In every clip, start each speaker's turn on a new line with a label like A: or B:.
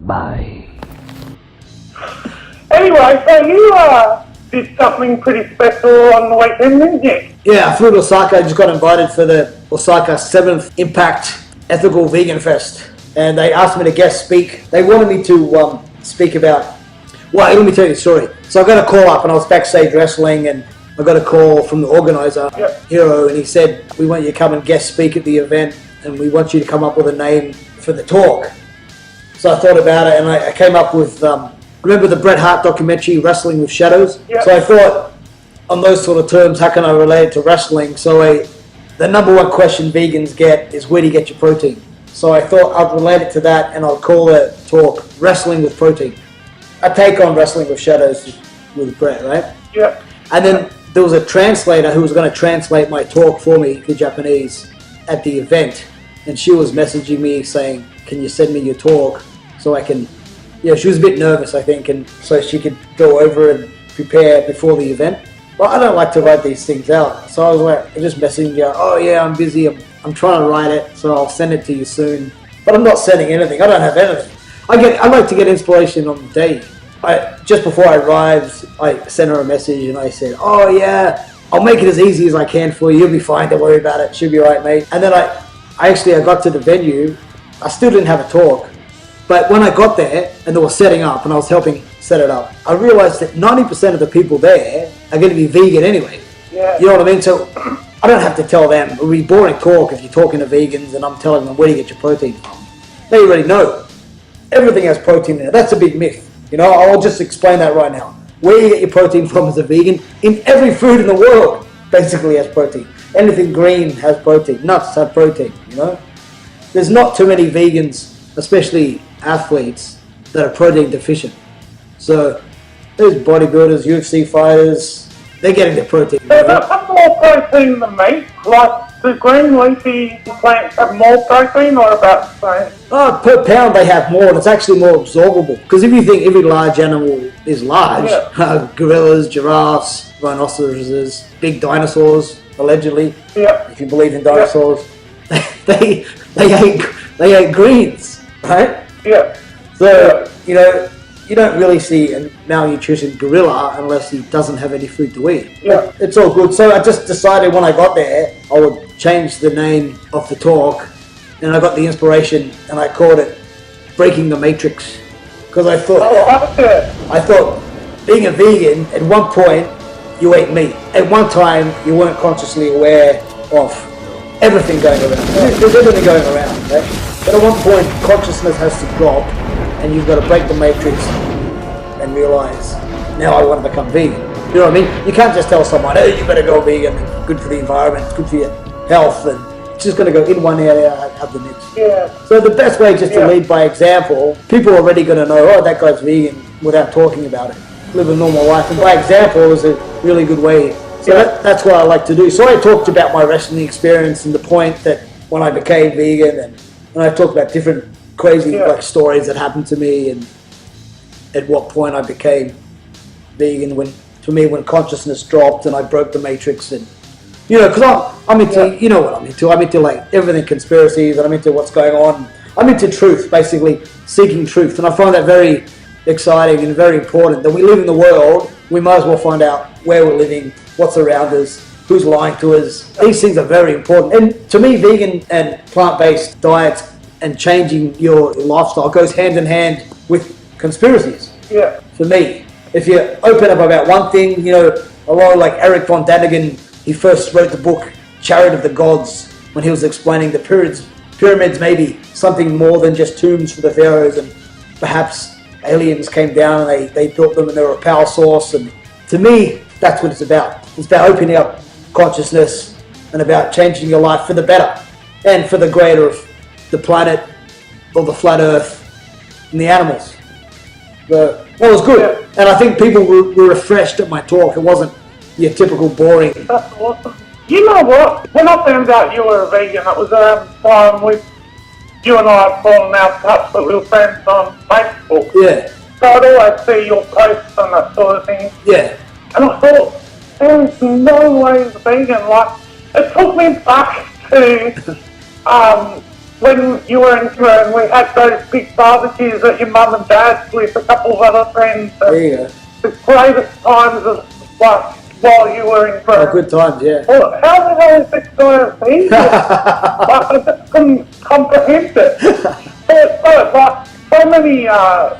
A: Bye.
B: Anyway, so you did something pretty special on the weekend, didn't you?
C: Yeah, I flew to Osaka. I just got invited for the Osaka 7th Impact Ethical Vegan Fest. And they asked me to guest speak. They wanted me to speak about... Well, let me tell you the story. So I got a call up and I was backstage wrestling and I got a call from the organizer, Hiro, and he said, we want you to come and guest speak at the event and we want you to come up with a name for the talk. So I thought about it and I came up with... remember the Bret Hart documentary, Wrestling with Shadows?
B: Yep.
C: So I thought, on those sort of terms, how can I relate it to wrestling? So the number one question vegans get is, where do you get your protein? So I thought I'd relate it to that and I'll call the talk Wrestling with Protein. I take on Wrestling with Shadows with Bret, right?
B: Yeah.
C: And then there was a translator who was going to translate my talk for me to Japanese at the event. And she was messaging me saying, can you send me your talk so I can... Yeah, she was a bit nervous, I think, and so she could go over and prepare before the event. Well, I don't like to write these things out. So I was like, I just messaging her, oh yeah, I'm busy, I'm trying to write it, so I'll send it to you soon. But I'm not sending anything, I don't have anything. I like to get inspiration on the day. Just before I arrived, I sent her a message and I said, oh yeah, I'll make it as easy as I can for you, you'll be fine, don't worry about it, she'll be right, mate. And then I got to the venue, I still didn't have a talk. But when I got there and they were setting up and I was helping set it up, I realized that 90% of the people there are going to be vegan anyway.
B: Yeah.
C: You know what I mean? So I don't have to tell them. It would be boring talk if you're talking to vegans and I'm telling them, where do you get your protein from? They already know. Everything has protein in it. That's a big myth. You know, I'll just explain that right now. Where you get your protein from as a vegan, in every food in the world basically has protein. Anything green has protein. Nuts have protein, you know? There's not too many vegans, especially athletes, that are protein deficient. So there's bodybuilders, UFC fighters, they're getting their protein.
B: Does it have more protein than meat? Like, do green leafy plants have more protein or about the same?
C: Oh, per pound they have more, and it's actually more absorbable. Because if you think every large animal is large, gorillas, giraffes, rhinoceroses, big dinosaurs, allegedly, if you believe in dinosaurs, they ate greens, right?
B: Yeah.
C: So, you know, you don't really see a malnutrition gorilla unless he doesn't have any food to eat.
B: Yeah.
C: It's all good. So I just decided when I got there, I would change the name of the talk, and I got the inspiration, and I called it Breaking the Matrix. Because I thought being a vegan, at one point, you ate meat. At one time, you weren't consciously aware of everything going around. There's everything going around, right? But at one point, consciousness has to drop, and you've got to break the matrix and realize, now I want to become vegan. You know what I mean? You can't just tell someone, hey, you better go vegan, it's good for the environment, it's good for your health, and it's just going to go in one area out the next.
B: Yeah.
C: So the best way is just to lead by example. People are already going to know, oh, that guy's vegan, without talking about it. Live a normal life, and by example is a really good way. So that's what I like to do. So I talked about my wrestling experience and the point that when I became vegan, and I talked about different crazy like stories that happened to me and at what point I became vegan, when consciousness dropped and I broke the matrix. And you know, because I'm into, you know what I'm into like everything conspiracies, and I'm into what's going on. I'm into truth, basically seeking truth, and I find that very exciting and very important, that we live in the world, we might as well find out where we're living, what's around us, who's lying to us. These things are very important. And to me, vegan and plant-based diets and changing your lifestyle goes hand in hand with conspiracies.
B: Yeah.
C: For me, if you open up about one thing, you know, a lot like Eric von Daniken, he first wrote the book Chariot of the Gods when he was explaining the pyramids may be something more than just tombs for the pharaohs, and perhaps aliens came down and they built them and they were a power source. And to me, that's what it's about. It's about opening up consciousness and about changing your life for the better and for the greater of the planet or the flat earth and the animals. So that was good. And I think people were refreshed at my talk. It wasn't your typical boring.
B: That's awesome. You know what? When I found out you were a vegan, it was around the time you and I had fallen out of touch, but we were friends on Facebook.
C: Yeah.
B: So I'd always see your posts and that sort of thing.
C: Yeah.
B: And I thought, there's no way he's vegan. Like, it took me back to when you were in Canada and we had those big barbecues at your mum and dad's with a couple of other friends.
C: There you go.
B: The greatest times of like while you were in Canada.
C: Oh, good times, yeah.
B: Well, how the hell is this going to be? I just couldn't comprehend it. So many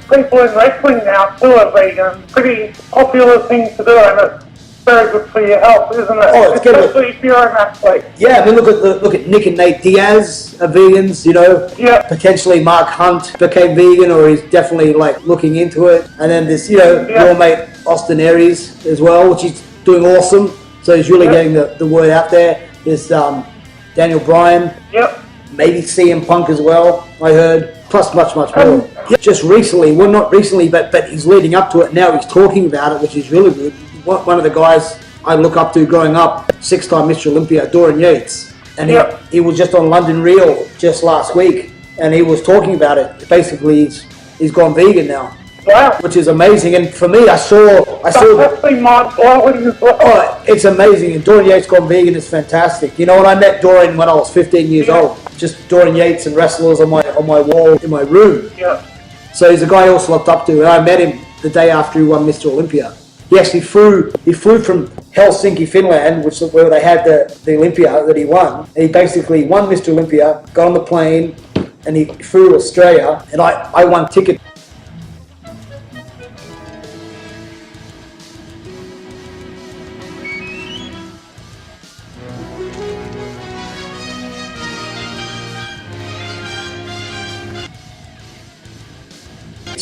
B: people in wrestling now still are vegan. Pretty popular thing to do, and it's very good for your health, isn't it?
C: Oh, it's
B: especially if you're an athlete.
C: Yeah, I mean, look at Nick and Nate Diaz are vegans, you know.
B: Yeah.
C: Potentially Mark Hunt became vegan, or he's definitely like looking into it. And then this, your mate Austin Aries as well, which is doing awesome. So he's really getting the word out there. There's Daniel Bryan.
B: Yep.
C: Maybe CM Punk as well, I heard. Plus much more. Just recently, well, not recently, but he's leading up to it now. He's talking about it, which is really good. One of the guys I look up to growing up, 6-time Mr. Olympia, Dorian Yates. And he was just on London Reel just last week, and he was talking about it. Basically, he's gone vegan now.
B: Wow.
C: Which is amazing. And for me, I saw
B: that's been mind-blowing as well.
C: Oh, it's amazing. And Dorian Yates gone vegan is fantastic. You know, when I met Dorian when I was 15 years old, just Dorian Yates and wrestlers on my wall in my room.
B: Yeah.
C: So he's a guy I also looked up to, and I met him the day after he won Mr. Olympia. He actually flew from Helsinki, Finland, which is where they had the Olympia that he won. And he basically won Mr. Olympia, got on the plane, and he flew to Australia, and I won ticket.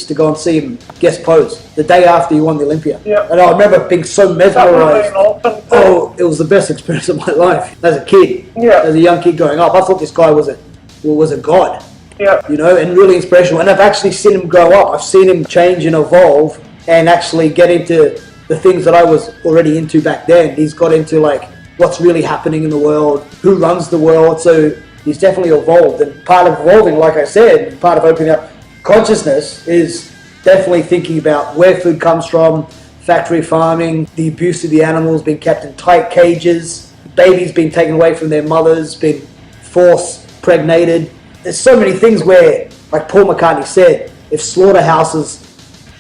C: To go and see him guest pose the day after he won the Olympia.
B: Yeah.
C: And I remember being so mesmerized.
B: Awesome.
C: Oh, it was the best experience of my life as a kid.
B: Yeah.
C: As a young kid growing up, I thought this guy was a god.
B: Yeah.
C: You know, and really inspirational. And I've actually seen him grow up. I've seen him change and evolve and actually get into the things that I was already into back then. He's got into like what's really happening in the world, who runs the world. So he's definitely evolved. And part of evolving, like I said, part of opening up consciousness is definitely thinking about where food comes from, factory farming, the abuse of the animals, being kept in tight cages, babies being taken away from their mothers, being force pregnated. There's so many things where, like Paul McCartney said, if slaughterhouses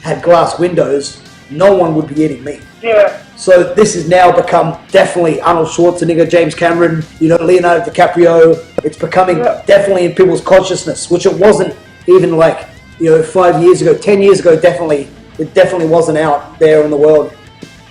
C: had glass windows, no one would be eating meat.
B: Yeah.
C: So this has now become definitely Arnold Schwarzenegger, James Cameron, Leonardo DiCaprio. It's becoming definitely in people's consciousness, which it wasn't even like 5 years ago, 10 years ago. It definitely wasn't out there in the world.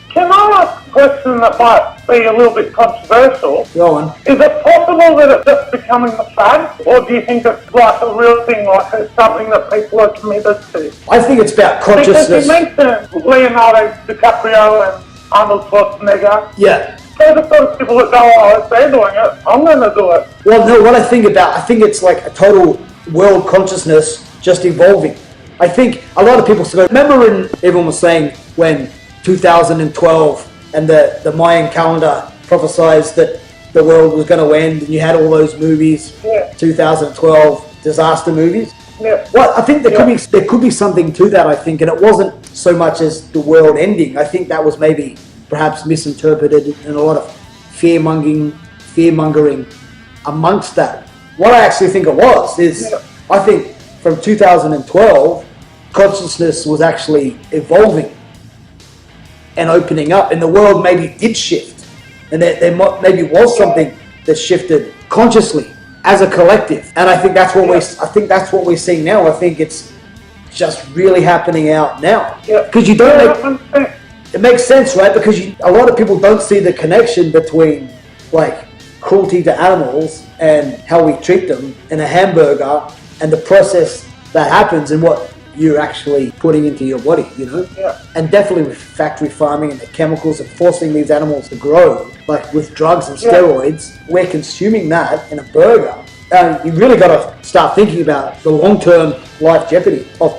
B: Can I ask a question that might be a little bit controversial?
C: Go on.
B: Is it possible that it's just becoming a fad, or do you think it's like a real thing, like it's something that people are committed to?
C: I think it's about consciousness.
B: Because you mentioned Leonardo DiCaprio and Arnold Schwarzenegger.
C: Yeah.
B: They're the sort of people that go, oh, if they're doing it, I'm going to do it.
C: Well, no, what I think it's like a total world consciousness just evolving. I think a lot of people remember when everyone was saying when 2012 and the Mayan calendar prophesized that the world was going to end, and you had all those movies, 2012 disaster movies.
B: Yeah.
C: Well, I think there could be something to that, I think, and it wasn't so much as the world ending. I think that was maybe perhaps misinterpreted, and a lot of fear-mongering amongst that. What I actually think it was is, I think from 2012, consciousness was actually evolving and opening up, and the world maybe did shift, and there maybe was something that shifted consciously as a collective. And I think that's what we're seeing now. I think it's just really happening out now. Because it makes sense, right? Because a lot of people don't see the connection between like cruelty to animals and how we treat them in a hamburger and the process that happens and what you're actually putting into your body, And definitely with factory farming and the chemicals and forcing these animals to grow, like with drugs and steroids, we're consuming that in a burger. You really got to start thinking about the long-term life jeopardy of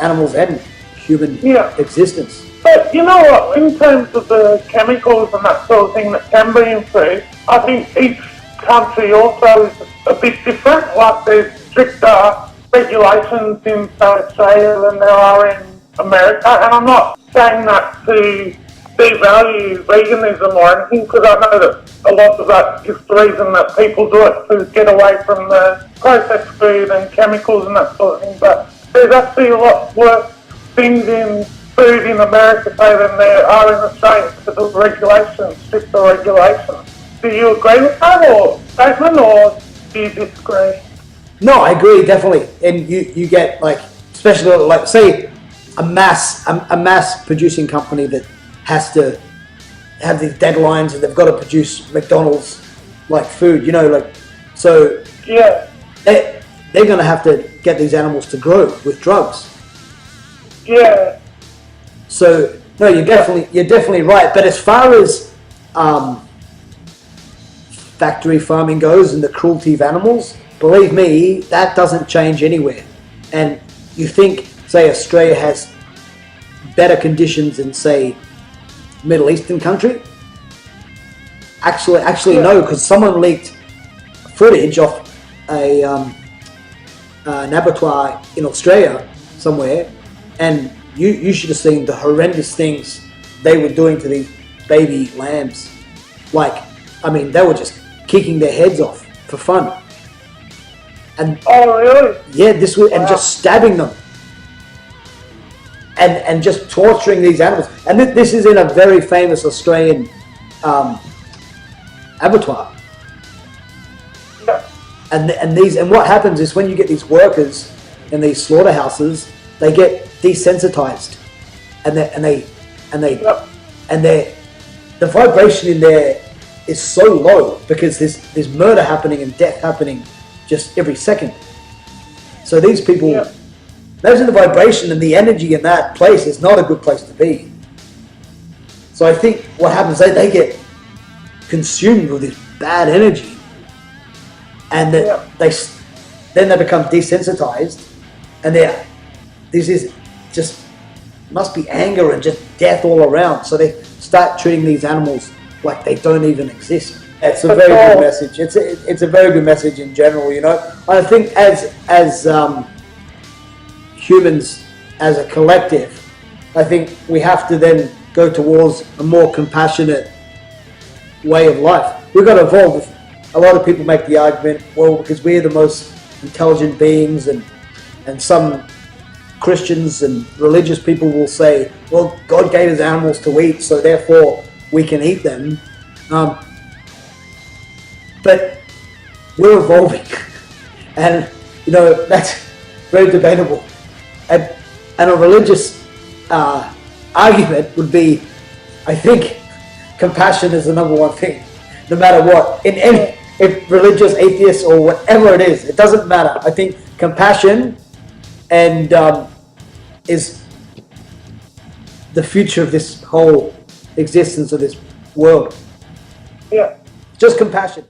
C: animals and human existence.
B: But you know what, in terms of the chemicals and that sort of thing that can be in food, I think each country also is a bit different. Like there's stricter regulations in Australia than there are in America, and I'm not saying that to devalue veganism or anything, because I know that a lot of that is the reason that people do it, to get away from the processed food and chemicals and that sort of thing. But there's actually a lot worse things in food in America, say, than there are in Australia because of regulations, stricter regulations. Do you agree with that or statement, or do you disagree?
C: No, I agree, definitely. And you get, like, especially, like, say, a mass producing company that has to have these deadlines and they've got to produce McDonald's like food, you know, like, so
B: yeah,
C: they're going to have to get these animals to grow with drugs.
B: Yeah.
C: So no, you're definitely right. But as far as factory farming goes and the cruelty of animals, believe me, that doesn't change anywhere. And you think, say, Australia has better conditions than, say, Middle Eastern country? Actually, no, because someone leaked footage of an abattoir in Australia somewhere, and you should have seen the horrendous things they were doing to these baby lambs. Like, I mean, they were just kicking their heads off for fun. And
B: oh, really?
C: Yeah, this was, and just stabbing them. And just torturing these animals. And this is in a very famous Australian abattoir.
B: Yeah.
C: And what happens is when you get these workers in these slaughterhouses, they get desensitized, and the vibration in there is so low because there's murder happening and death happening just every second. So these people. Yeah. Imagine the vibration and the energy in that place is not a good place to be. So I think what happens, they get consumed with this bad energy, and then they become desensitized, and this is just must be anger and just death all around. So they start treating these animals like they don't even exist. It's a very good message. It's a very good message in general, you know. I think as humans, as a collective, I think we have to then go towards a more compassionate way of life. We've got to evolve. A lot of people make the argument, well, because we're the most intelligent beings, and some Christians and religious people will say, well, God gave us animals to eat, so therefore we can eat them. But we're evolving, and you know, that's very debatable. And a religious argument would be, I think, compassion is the number one thing, no matter what. If religious, atheist, or whatever it is, it doesn't matter. I think compassion and is the future of this whole existence of this world.
B: Yeah.
C: Just compassion.